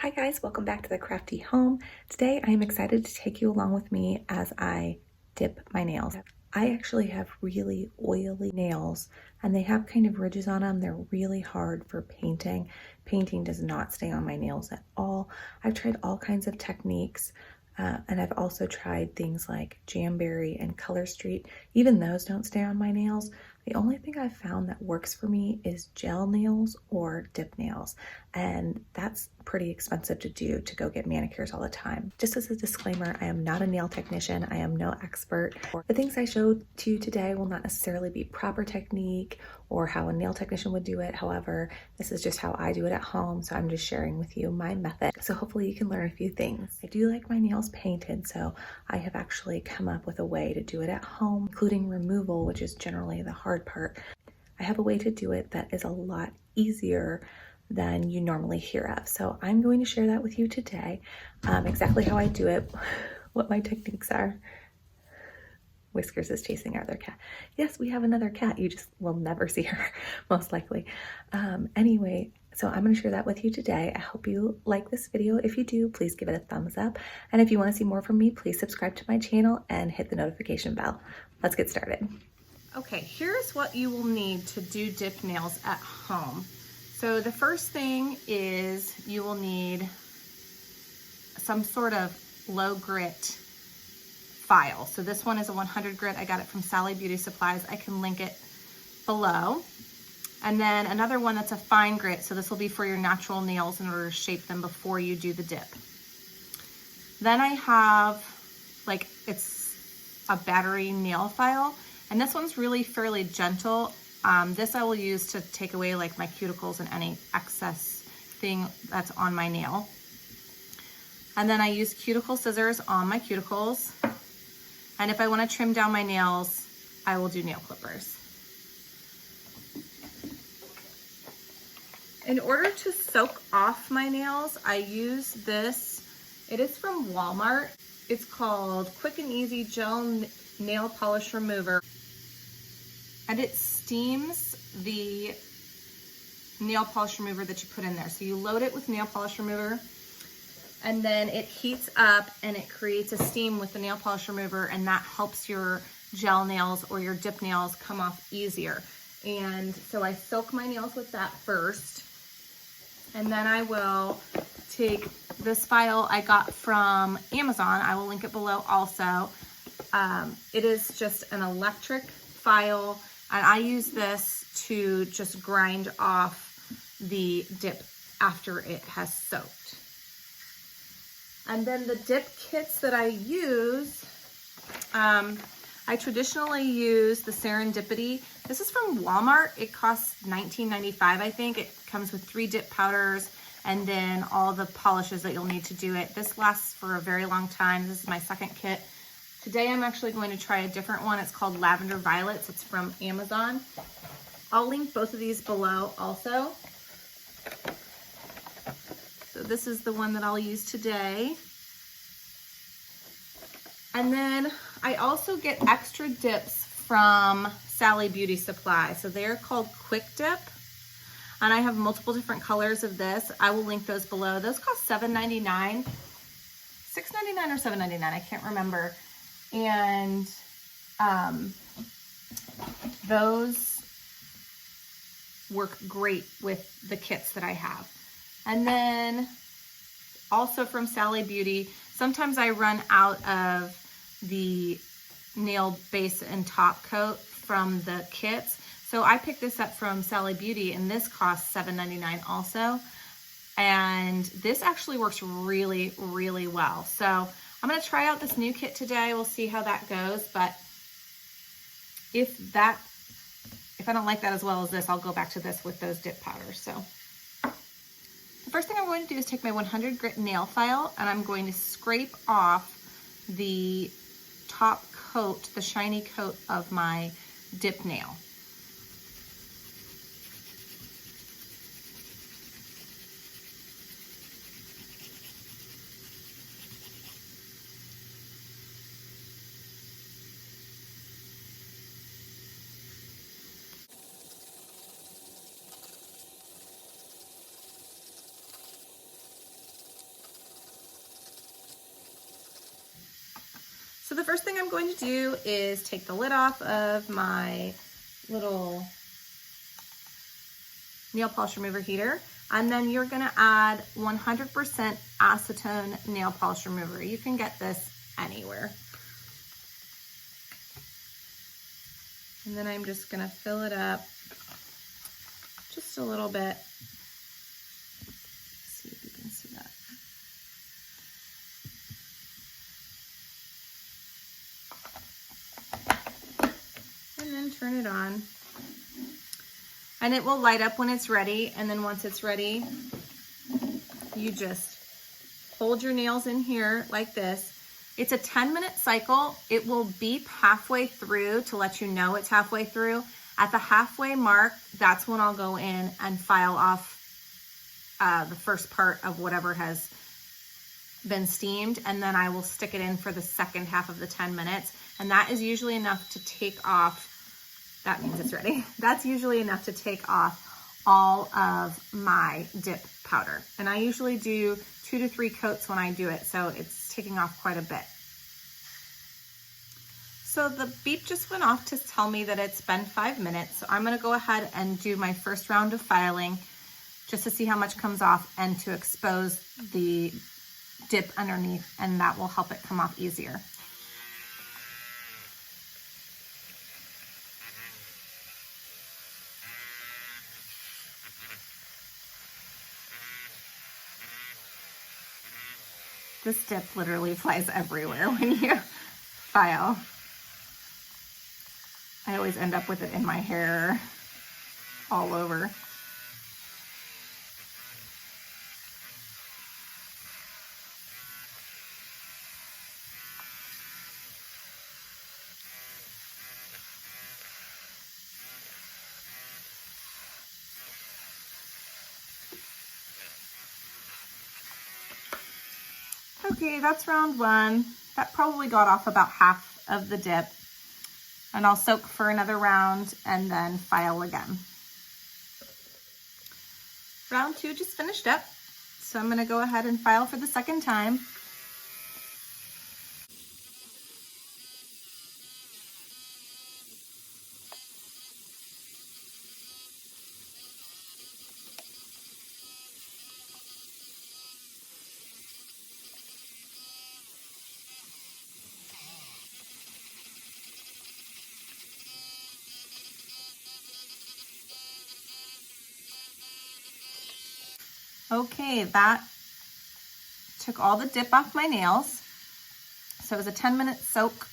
Hi guys, welcome back to the Craf-T home. Today I am excited to take you along with me as I dip my nails. I actually have really oily nails and they have kind of ridges on them. They're really hard for painting. Painting does not stay on my nails at all. I've tried all kinds of techniques and I've also tried things like Jamberry and Color Street. Even those don't stay on my nails. The only thing I've found that works for me is gel nails or dip nails, and that's pretty expensive to do to go get manicures all the time. Just as a disclaimer, I am not a nail technician. I am no expert. The things I showed to you today will not necessarily be proper technique or how a nail technician would do it. However, this is just how I do it at home, so I'm just sharing with you my method. So hopefully you can learn a few things. I do like my nails painted, so I have actually come up with a way to do it at home, including removal, which is generally the hard part. I have a way to do it that is a lot easier than you normally hear of. So I'm going to share that with you today, exactly how I do it, what my techniques are. Whiskers is chasing our other cat. Yes, we have another cat. You just will never see her, most likely. Anyway, so I'm going to share that with you today. I hope you like this video. If you do, please give it a thumbs up. And if you want to see more from me, please subscribe to my channel and hit the notification bell. Let's get started. Okay, here's what you will need to do dip nails at home. So the first thing is you will need some sort of low grit file. So this one is a 100 grit. I got it from Sally Beauty Supplies. I can link it below. And then another one that's a fine grit. So this will be for your natural nails in order to shape them before you do the dip. Then I have, like, it's a battery nail file. And this one's really fairly gentle. This I will use to take away like my cuticles and any excess thing that's on my nail. And then I use cuticle scissors on my cuticles. And if I want to trim down my nails, I will do nail clippers. In order to soak off my nails, I use this. It is from Walmart. It's called Quick and Easy Gel Nail Polish Remover. And it steams the nail polish remover that you put in there. So you load it with nail polish remover and then it heats up and it creates a steam with the nail polish remover, and that helps your gel nails or your dip nails come off easier. And so I soak my nails with that first. And then I will take this file I got from Amazon. I will link it below also. It is just an electric file. And I use this to just grind off the dip after it has soaked. And then the dip kits that I use, I traditionally use the Serendipity. This is from Walmart. It costs $19.95, I think. It comes with 3 dip powders and then all the polishes that you'll need to do it. This lasts for a very long time. This is my second kit. Today I'm actually going to try a different one. It's called Lavendar Violets. It's from Amazon. I'll link both of these below also. So this is the one that I'll use today. And then I also get extra dips from Sally Beauty Supply. So they're called Quick Dip. And I have multiple different colors of this. I will link those below. Those cost $7.99, $6.99 or $7.99, I can't remember. And those work great with the kits that I have. And then also from Sally Beauty, sometimes I run out of the nail base and top coat from the kits. So I picked this up from Sally Beauty, and this costs $7.99 also. And this actually works really, really well. So I'm going to try out this new kit today. We'll see how that goes. But if I don't like that as well as this, I'll go back to this with those dip powders. So the first thing I'm going to do is take my 100 grit nail file and I'm going to scrape off the top coat, the shiny coat of my dip nail. So the first thing I'm going to do is take the lid off of my little nail polish remover heater, and then you're gonna add 100% acetone nail polish remover. You can get this anywhere. And then I'm just gonna fill it up just a little bit. See if you can see that. And then turn it on. And it will light up when it's ready. And then once it's ready, you just hold your nails in here like this. It's a 10-minute cycle. It will beep halfway through to let you know it's halfway through. At the halfway mark, that's when I'll go in and file off the first part of whatever has been steamed, and then I will stick it in for the second half of the 10 minutes. And that is usually enough to take off, that means it's ready. That's usually enough to take off all of my dip powder. And I usually do 2 to 3 coats when I do it, so it's taking off quite a bit. So the beep just went off to tell me that it's been 5 minutes. So I'm gonna go ahead and do my first round of filing just to see how much comes off and to expose the dip underneath, and that will help it come off easier. This dip literally flies everywhere when you file. I always end up with it in my hair, all over. Okay, that's round 1. That probably got off about half of the dip. And I'll soak for another round and then file again. Round 2 just finished up. So I'm gonna go ahead and file for the second time. Okay, that took all the dip off my nails. So it was a 10-minute soak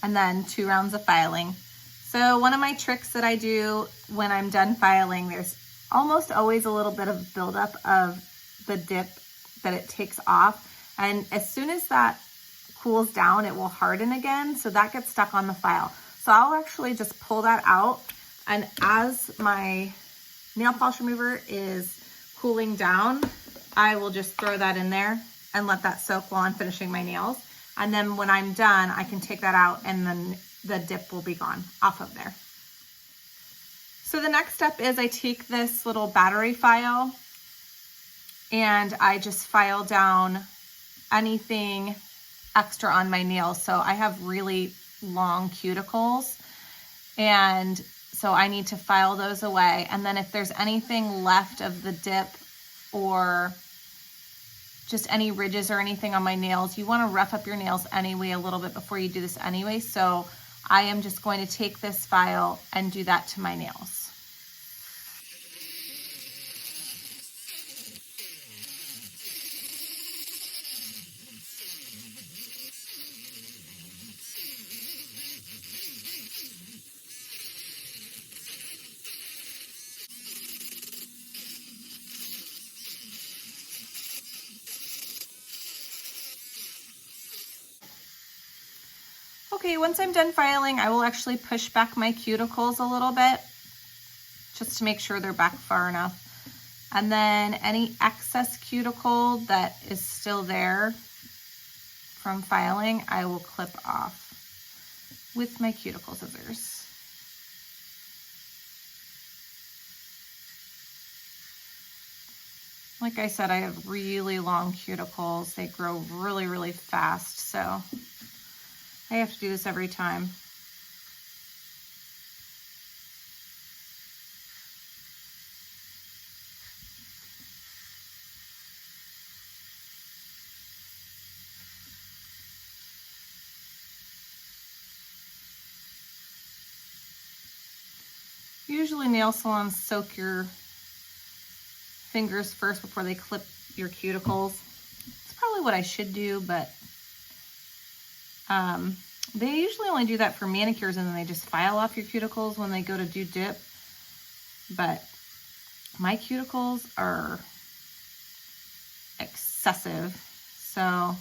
and then 2 rounds of filing. So one of my tricks that I do when I'm done filing, there's almost always a little bit of buildup of the dip that it takes off. And as soon as that cools down, it will harden again. So that gets stuck on the file. So I'll actually just pull that out. And as my nail polish remover is cooling down, I will just throw that in there and let that soak while I'm finishing my nails. And then when I'm done, I can take that out and then the dip will be gone off of there. So the next step is I take this little battery file and I just file down anything extra on my nails. So I have really long cuticles, and so I need to file those away. And then if there's anything left of the dip or just any ridges or anything on my nails, you want to rough up your nails anyway a little bit before you do this anyway. So I am just going to take this file and do that to my nails. Okay, once I'm done filing, I will actually push back my cuticles a little bit just to make sure they're back far enough. And then any excess cuticle that is still there from filing, I will clip off with my cuticle scissors. Like I said, I have really long cuticles. They grow really, really fast, so I have to do this every time. Usually nail salons soak your fingers first before they clip your cuticles. It's probably what I should do, but they usually only do that for manicures and then they just file off your cuticles when they go to do dip. But my cuticles are excessive, so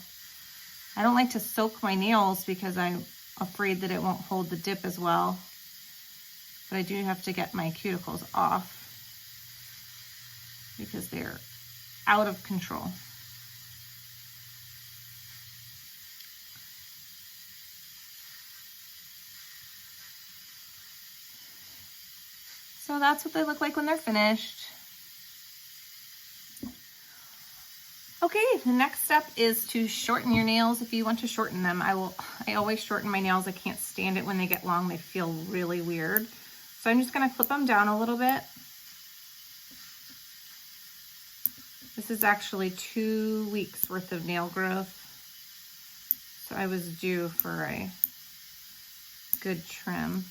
I don't like to soak my nails because I'm afraid that it won't hold the dip as well. But I do have to get my cuticles off because they're out of control. So that's what they look like when they're finished. Okay, the next step is to shorten your nails if you want to shorten them. I always shorten my nails. I can't stand it when they get long. They feel really weird. So I'm just gonna clip them down a little bit. This is actually 2 weeks worth of nail growth. So I was due for a good trim.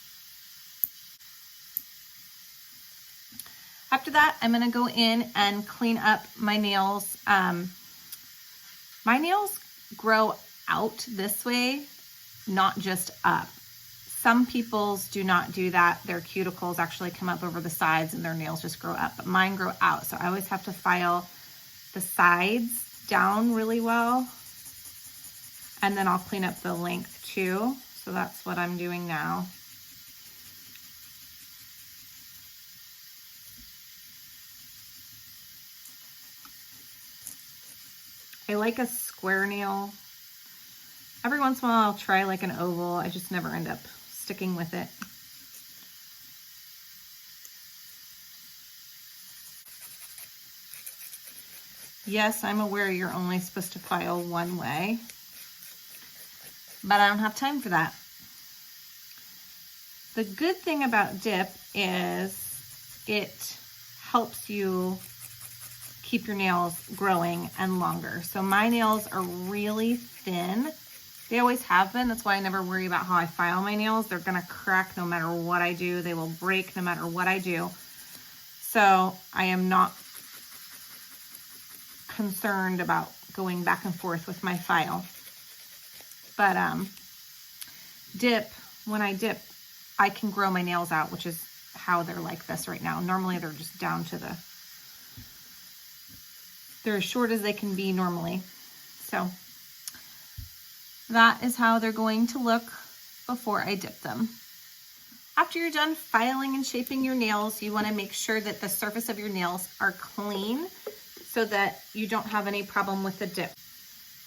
After that, I'm gonna go in and clean up my nails. My nails grow out this way, not just up. Some people's do not do that. Their cuticles actually come up over the sides and their nails just grow up, but mine grow out. So I always have to file the sides down really well. And then I'll clean up the length too. So that's what I'm doing now. I like a square nail. Every once in a while I'll try like an oval. I just never end up sticking with it. Yes, I'm aware you're only supposed to file one way, but I don't have time for that. The good thing about dip is it helps you keep your nails growing and longer. So my nails are really thin. They always have been. That's why I never worry about how I file my nails. They're gonna crack no matter what I do. They will break no matter what I do. So I am not concerned about going back and forth with my file. But dip, when I dip, I can grow my nails out, which is how they're like this right now. Normally they're just down to they're as short as they can be normally. So that is how they're going to look before I dip them. After you're done filing and shaping your nails, you want to make sure that the surface of your nails are clean so that you don't have any problem with the dip.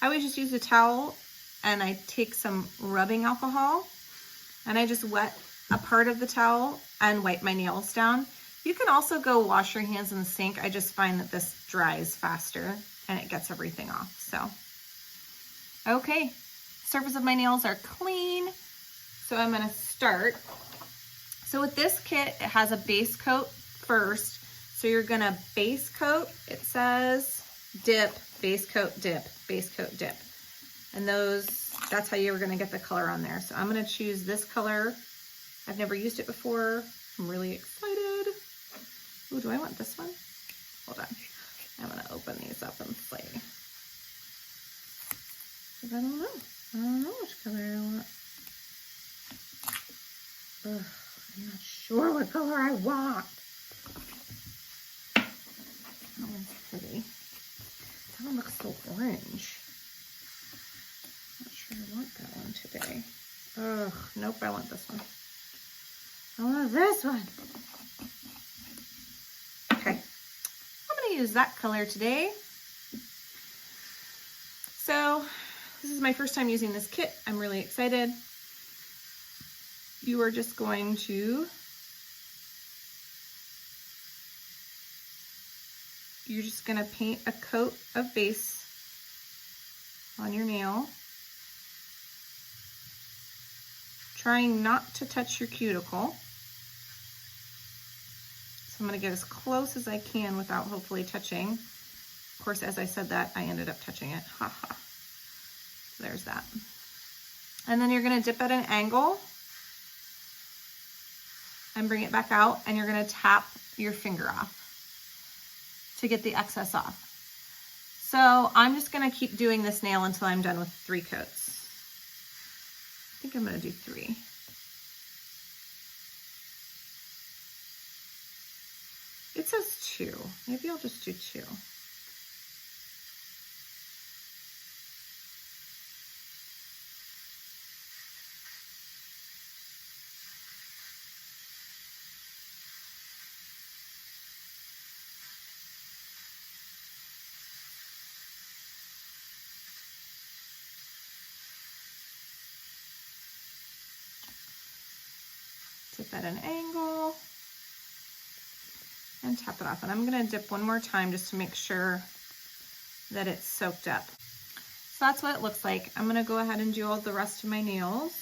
I always just use a towel and I take some rubbing alcohol and I just wet a part of the towel and wipe my nails down. You can also go wash your hands in the sink. I just find that this dries faster and it gets everything off. So, okay, surface of my nails are clean. So I'm gonna start. So with this kit, it has a base coat first. So you're gonna base coat, it says dip, base coat, dip, base coat, dip. And that's how you're gonna get the color on there. So I'm gonna choose this color. I've never used it before. I'm really excited. Ooh, do I want this one? Hold on. I'm gonna open these up and see. I don't know. I don't know which color I want. Ugh, I'm not sure what color I want. That one's pretty. That one looks so orange. Not sure I want that one today. Ugh, nope, I want this one. I want this one. Okay, I'm gonna use that color today. So this is my first time using this kit. I'm really excited. You are just going to, you're just gonna paint a coat of base on your nail. trying not to touch your cuticle. So I'm gonna get as close as I can without hopefully touching. Of course, as I said that, I ended up touching it. Ha ha. So there's that. And then you're gonna dip at an angle and bring it back out, and you're gonna tap your finger off to get the excess off. So I'm just gonna keep doing this nail until I'm done with 3 coats. I think I'm gonna do 3. It says 2. Maybe I'll just do 2. Dip at an angle and tap it off. And I'm gonna dip one more time just to make sure that it's soaked up. So that's what it looks like. I'm gonna go ahead and do all the rest of my nails.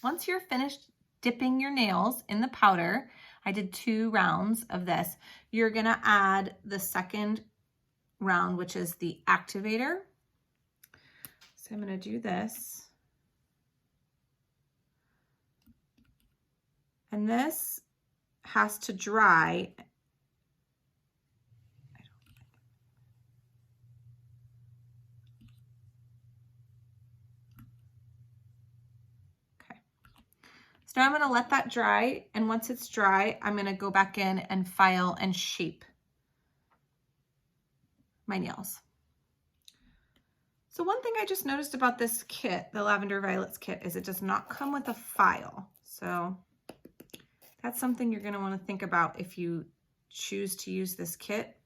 Once you're finished dipping your nails in the powder, I did 2 rounds of this, you're gonna add the second round, which is the activator. So I'm gonna do this. And this has to dry. So I'm gonna let that dry, and once it's dry, I'm gonna go back in and file and shape my nails. So one thing I just noticed about this kit, the Lavendar Violets Kit, is it does not come with a file. So that's something you're gonna wanna think about if you choose to use this kit.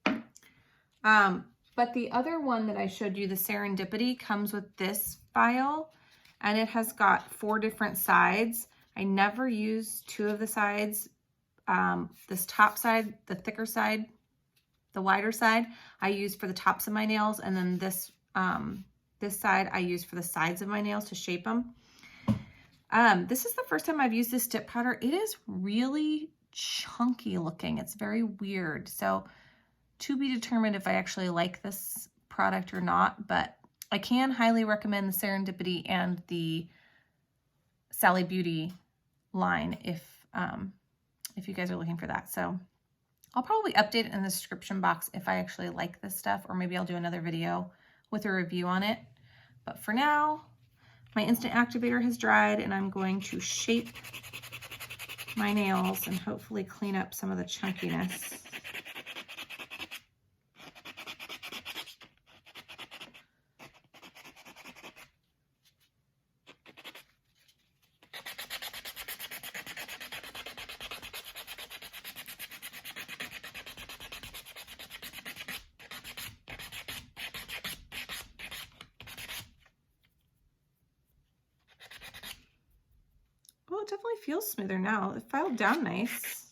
But the other one that I showed you, the Serendipity, comes with this file. And it has got 4 different sides. I never use 2 of the sides. This top side, the thicker side, the wider side, I use for the tops of my nails. And then this, this side I use for the sides of my nails to shape them. This is the first time I've used this dip powder. It is really chunky looking. It's very weird. So to be determined if I actually like this product or not, but I can highly recommend the Serendipity and the Sally Beauty line if you guys are looking for that. So I'll probably update it in the description box if I actually like this stuff, or maybe I'll do another video with a review on it. But for now, my instant activator has dried, and I'm going to shape my nails and hopefully clean up some of the chunkiness. Well, it definitely feels smoother now. It filed down nice.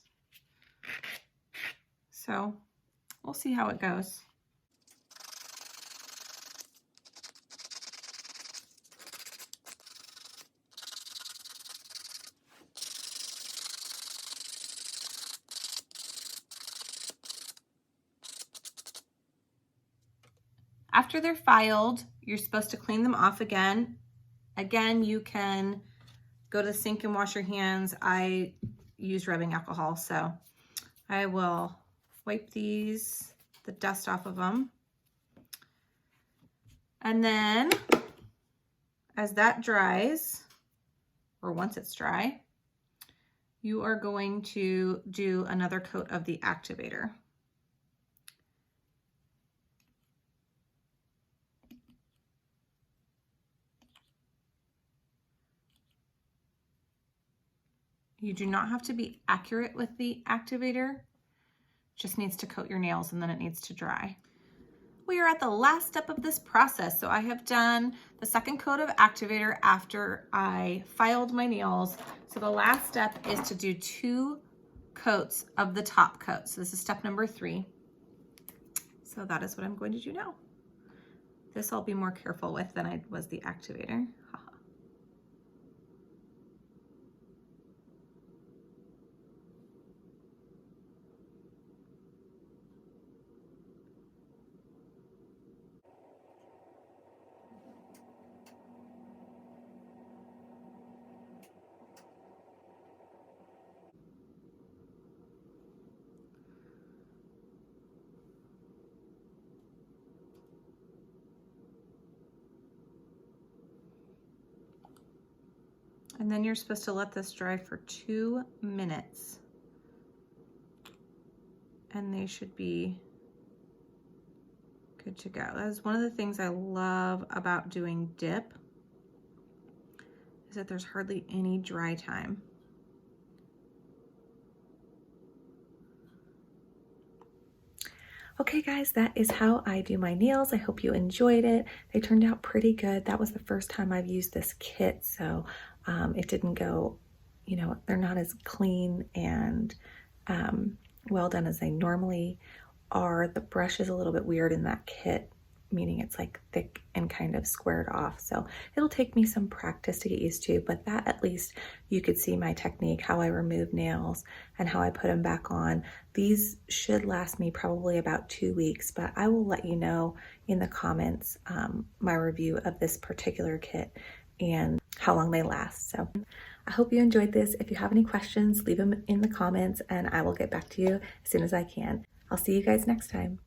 So we'll see how it goes. After they're filed, you're supposed to clean them off again. Again, you can go to the sink and wash your hands. I use rubbing alcohol, so I will wipe the dust off of them. And then as that dries, or once it's dry, you are going to do another coat of the activator. You do not have to be accurate with the activator. It just needs to coat your nails and then it needs to dry. We are at the last step of this process. So I have done the second coat of activator after I filed my nails. So the last step is to do 2 coats of the top coat. So this is step number 3. So that is what I'm going to do now. This I'll be more careful with than I was the activator. And then you're supposed to let this dry for 2 minutes. And they should be good to go. That is one of the things I love about doing dip, is that there's hardly any dry time. Okay guys, that is how I do my nails. I hope you enjoyed it. They turned out pretty good. That was the first time I've used this kit, so it didn't go, you know, they're not as clean and well done as they normally are. The brush is a little bit weird in that kit, meaning it's like thick and kind of squared off. So it'll take me some practice to get used to, but that at least you could see my technique, how I remove nails and how I put them back on. These should last me probably about 2 weeks, but I will let you know in the comments my review of this particular kit and how long they last. So I hope you enjoyed this. If you have any questions, leave them in the comments and I will get back to you as soon as I can. I'll see you guys next time.